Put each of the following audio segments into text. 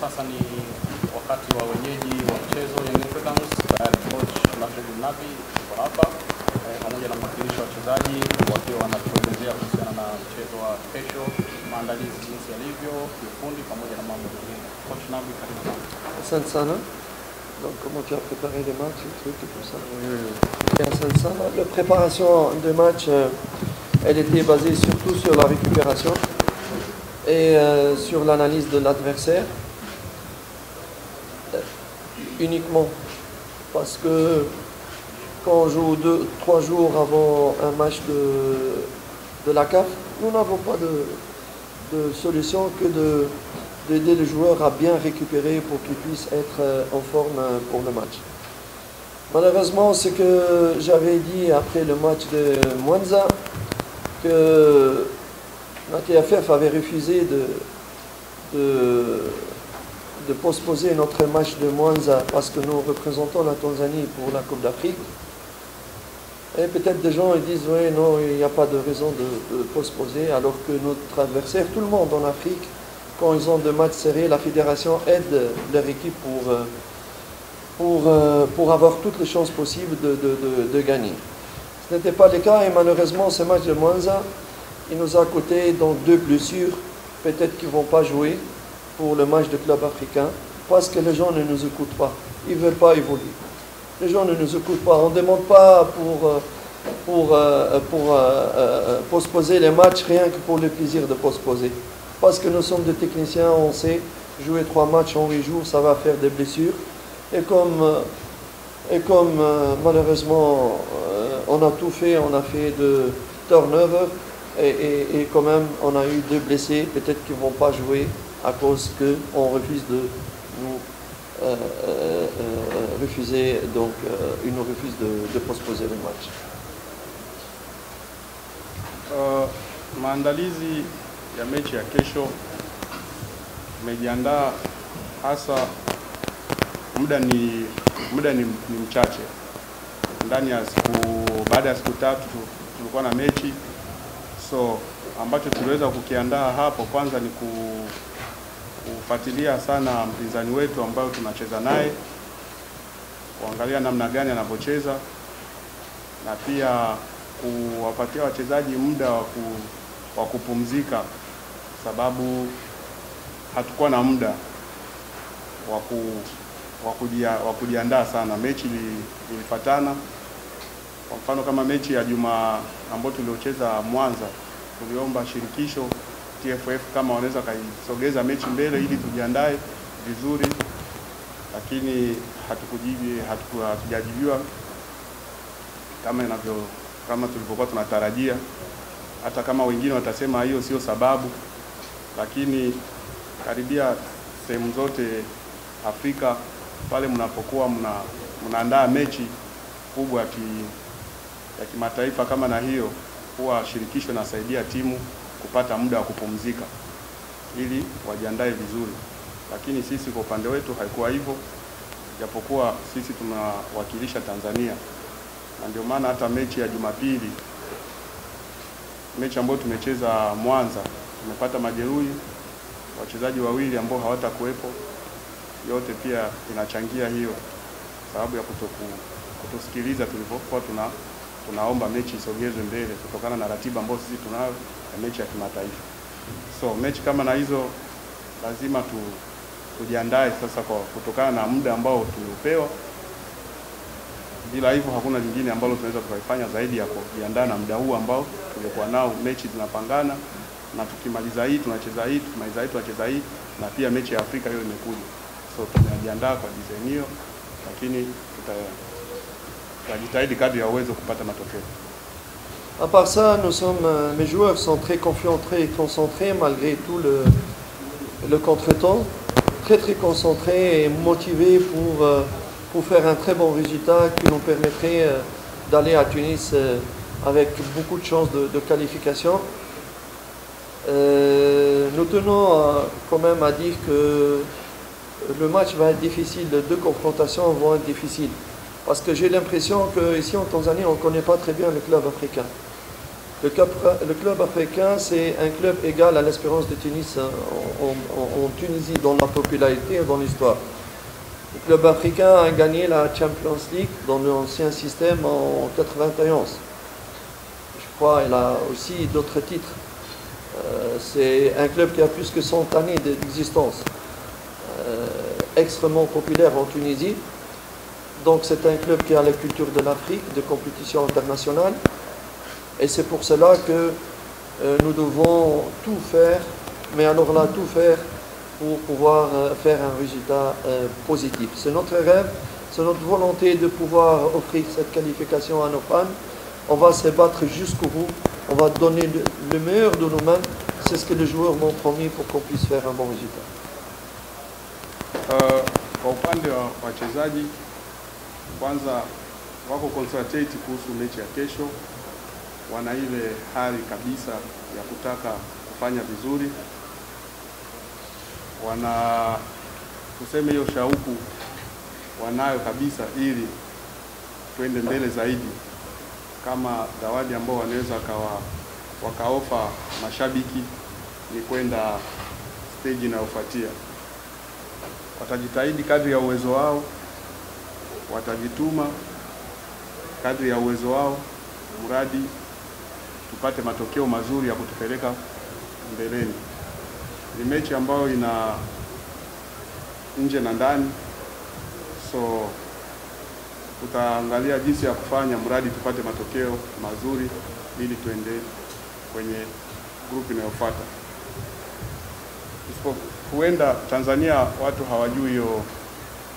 sasa ni wakati wa wenyeji wa mchezo Young Africans. Tayari coach Nasreddine Nabi kwa hapa pamoja na mwakilishi wa wachezaji wakiwa wanatuelezea kuhusiana na mchezo wa kesho, maandalizi jinsi yalivyo, kiufundi pamoja na mambo mengine. Coach Nabi, karibu sana. Asante sana. Donc comment tu as préparé les matchs, les trucs et tout ça. Asante sana. La préparation des matchs, elle était basée surtout sur la récupération et sur l'analyse de l'adversaire. Uniquement parce que quand on joue 2-3 jours avant un match de la CAF, nous n'avons pas de solution que d'aider les joueurs à bien récupérer pour qu'ils puissent être en forme pour le match. Malheureusement, ce que j'avais dit après le match de Mwanza, que la TFF avait refusé de postposer notre match de Mwanza parce que nous représentons la Tanzanie pour la Coupe d'Afrique. Et peut-être des gens ils disent oui, non, il n'y a pas de raison de postposer, alors que notre adversaire, tout le monde en Afrique, quand ils ont des matchs serrés, la fédération aide leur équipe pour avoir toutes les chances possibles de gagner. Ce n'était pas le cas et malheureusement ce match de Mwanza, il nous a coûté donc 2 blessures, peut-être qu'ils ne vont pas jouer pour le match de club africain, parce que les gens ne nous écoutent pas, ils ne veulent pas évoluer. Les gens ne nous écoutent pas, on ne demande pas pour postposer les matchs rien que pour le plaisir de postposer. Parce que nous sommes des techniciens, on sait, jouer 3 matchs en 8 jours, ça va faire des blessures. Et comme malheureusement on a tout fait, on a fait de turnover, et quand même on a eu 2 blessés, peut-être qu'ils ne vont pas jouer à cause qu'on refuse de nous refuser, donc ils nous refusent de postposer le match. Maandalizi ya mechi ya kesho tumejiandaa, hasa muda ni mchache. Ndani ya baada ya siku 3 tulikuwa na mechi, so ambacho tuliweza kukiandaa hapo kwanza ni kufuatilia sana mpinzani wetu ambayo tunacheza naye, kuangalia namna gani anavyocheza na pia kuwapatia wachezaji muda wa kupumzika, sababu hatukuwa na muda wa kujiandaa sana. Mechi ilifuatana. Kwa mfano kama mechi ya Juma ambayo tuliocheza Mwanza, tuliomba shirikisho TFF kama wanaweza kaisogeza mechi mbele ili tujiandae vizuri, lakini hatujajibiwa kama tulivyokuwa tunatarajia. Hata kama wengine watasema hiyo sio sababu, lakini karibia sehemu zote Afrika pale mnapokuwa mnaandaa mechi kubwa ya kimataifa kama na hiyo, huwa shirikisho nasaidia timu kupata muda wa kupumzika ili wajiandae vizuri. Lakini sisi kwa upande wetu haikuwa hivyo, japokuwa sisi tunawakilisha Tanzania, na ndio maana hata mechi ya Jumapili, mechi ambayo tumecheza Mwanza, tumepata majeruhi wachezaji 2 ambao hawatakuwepo. Yote pia inachangia hiyo sababu ya kutosikiliza tulipokuwa tunaomba mechi isogezwe mbele kutokana na ratiba ambayo sisi tunayo ya mechi ya kimataifa. So mechi kama na hizo lazima tujiandae sasa kwa kutokana na muda ambao tumepewa. Bila hivyo hakuna lingine ambalo tunaweza kufanya zaidi ya kujiandaa na muda huu ambao tulikuwa nao. Mechi zinapangana na tukimaliza hii tunacheza hii, tukimaliza hii tunacheza hii, na pia mechi ya Afrika hiyo imekuja. So tumejiandaa kwa design hiyo, lakini tutajitahidi kadri ya uwezo kupata matokeo. À part ça, mes joueurs sont très confiants, très concentrés malgré tout le contretemps, très concentrés et motivés pour faire un très bon résultat qui nous permettrait d'aller à Tunis avec beaucoup de chances de qualification. Nous tenons quand même à dire que le match va être difficile, les 2 confrontations vont être difficiles. Parce que j'ai l'impression qu'ici en Tanzanie, on ne connaît pas très bien le club africain. Le club africain, c'est un club égal à l'Espérance de Tunis en Tunisie, dans la popularité et dans l'histoire. Le club africain a gagné la Champions League dans l'ancien système en 91. Je crois qu'il a aussi d'autres titres. C'est un club qui a plus que 100 années d'existence. Extrêmement populaire en Tunisie. Donc c'est un club qui a la culture de l'Afrique, de compétition internationale. Et c'est pour cela que nous devons tout faire, mais alors là, tout faire pour pouvoir faire un résultat positif. C'est notre rêve, c'est notre volonté de pouvoir offrir cette qualification à nos fans. On va se battre jusqu'au bout, on va donner le meilleur de nous-mêmes. C'est ce que les joueurs m'ont promis pour qu'on puisse faire un bon résultat. Kwa upande wa wachezaji, kwanza wako concentrate kuhusu mechi ya kesho. Wana ile hali kabisa ya kutaka kufanya vizuri. Wana tuseme hiyo shauku wanayo kabisa, ili twende mbele zaidi. Kama zawadi ambao wanaweza wakaofa mashabiki ni kwenda stage inayofuatia. Watajitahidi kadri ya uwezo wao, watajituma kadri ya uwezo wao, mradi tupate matokeo mazuri ya kutupeleka mbeleni. Ni mechi ambayo ina nje na ndani, so tutaangalia jinsi ya kufanya mradi tupate matokeo mazuri ili tuende kwenye group inayofuata. Huenda Tanzania watu hawajui hiyo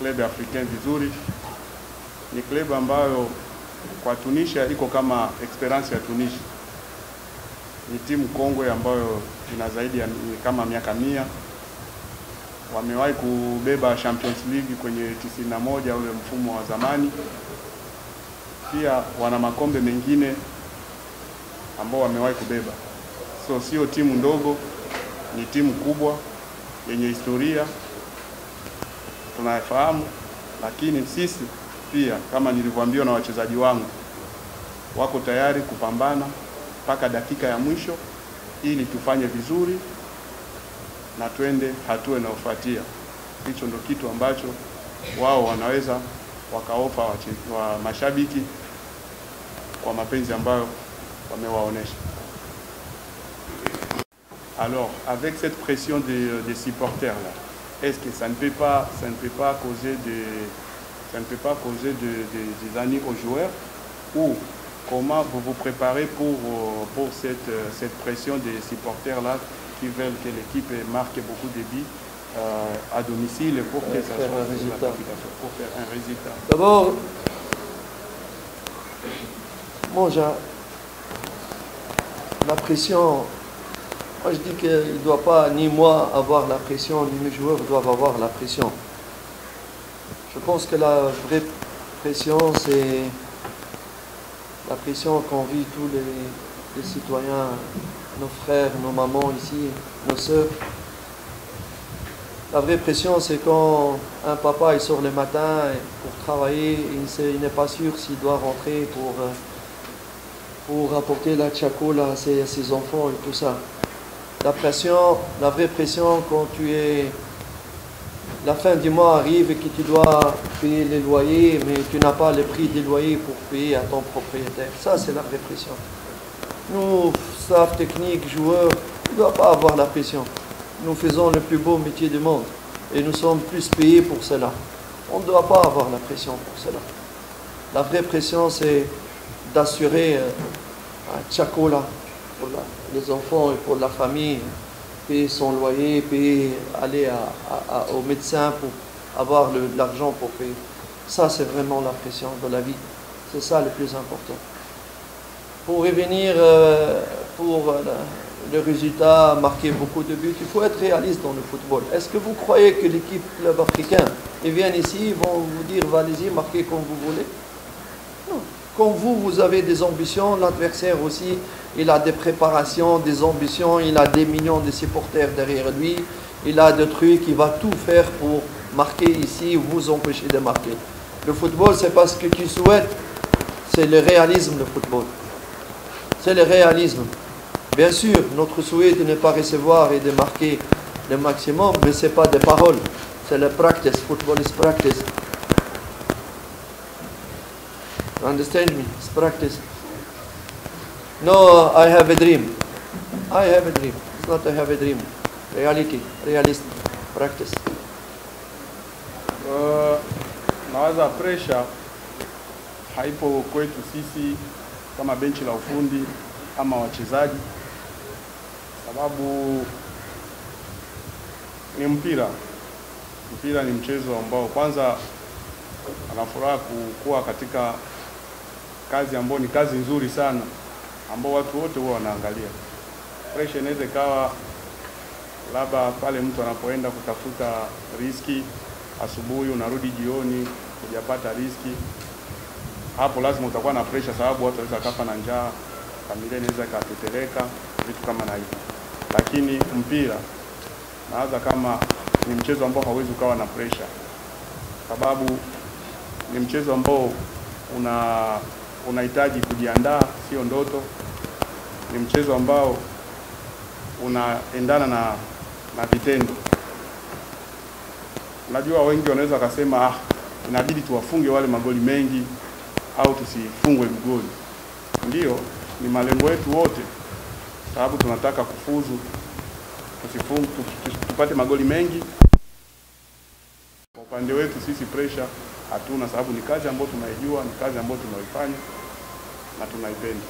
club africain vizuri. Ni club ambayo kwa Tunisia iko kama Esperance ya Tunisia. Ni timu kongwe ambayo ina zaidi ya kama miaka 100. Wamewahi kubeba Champions League kwenye 91 ule mfumo wa zamani. Pia wana makombe mengine ambao wamewahi kubeba. So sio timu ndogo, ni timu kubwa yenye historia tunafahamu, lakini sisi pia kama nilivyoambiwa na wachezaji wangu wako tayari kupambana mpaka dakika ya mwisho ili tufanye vizuri na twende hatua inayofuatia. Hicho ndio kitu ambacho wao wanaweza wakaofa wa mashabiki kwa mapenzi ambayo wamewaonesha. Alors, avec cette pression des supporters là, est-ce que ça ne peut pas causer des ennuis aux joueurs, ou comment vous vous préparez pour cette pression des supporters là qui veulent que l'équipe marque beaucoup de buts à domicile pour que ça soit un résultat, pour faire un résultat? D'abord, moi la pression. Moi je dis qu'il ne doit pas, ni moi, avoir la pression, ni mes joueurs doivent avoir la pression. Je pense que la vraie pression, c'est la pression qu'on vit tous les citoyens, nos frères, nos mamans ici, nos sœurs. La vraie pression, c'est quand un papa il sort le matin pour travailler, il n'est pas sûr s'il doit rentrer pour apporter la tchakoula à ses enfants et tout ça. La pression, la vraie pression, quand la fin du mois arrive et que tu dois payer les loyers, mais tu n'as pas le prix des loyers pour payer à ton propriétaire. Ça, c'est la vraie pression. Nous, staff technique, joueurs, on ne doit pas avoir la pression. Nous faisons le plus beau métier du monde et nous sommes plus payés pour cela. On ne doit pas avoir la pression pour cela. La vraie pression, c'est d'assurer un tchakoula pour les enfants et pour la famille, payer son loyer, aller au médecin pour avoir l'argent pour payer. Ça, c'est vraiment la pression de la vie. C'est ça le plus important. Pour revenir pour le résultat, marquer beaucoup de buts, il faut être réaliste dans le football. Est-ce que vous croyez que l'équipe club africain, ils viennent ici, ils vont vous dire, allez-y, marquez comme vous voulez? Non. Comme vous avez des ambitions, l'adversaire aussi, il a des préparations, des ambitions, il a des millions de supporters derrière lui, il a des trucs, il va tout faire pour marquer ici ou vous empêcher de marquer. Le football, c'est pas ce que tu souhaites, c'est le réalisme, le football. C'est le réalisme. Bien sûr, notre souhait de ne pas recevoir et de marquer le maximum, mais ce n'est pas des paroles. C'est la practice. Football is practice. Understand me? It's practice. No, I have a dream. I have a dream. It's not I have a dream. Reality, realist, practice. Nawaza pressure haipo kwetu sisi kama benchi la ufundi ama wachezaji, sababu ni mpira. Mpira ni mchezo ambao kwanza anafuraha kuwa katika kazi ambayo ni kazi nzuri sana ambao watu wote huwa wanaangalia. Pressure inaweza kawa labda pale mtu anapoenda kutafuta riski asubuhi, unarudi jioni hujapata riski. Hapo lazima utakuwa na pressure, sababu watu wanaweza kafa na njaa, familia inaweza ikateteleka, vitu kama na hivyo. Lakini mpira naanza kama ni mchezo ambao hauwezi ukawa na pressure, sababu ni mchezo ambao unahitaji kujiandaa, sio ndoto. Ni mchezo ambao unaendana na vitendo. Najua wengi wanaweza wakasema inabidi tuwafunge wale magoli mengi au tusifungwe mgoli. Ndio, ni malengo yetu wote, sababu tunataka kufuzu, tupate magoli mengi. Kwa upande wetu sisi pressure hatuna, sababu ni kazi ambayo tunaijua, ni kazi ambayo tunaifanya na tunaipenda.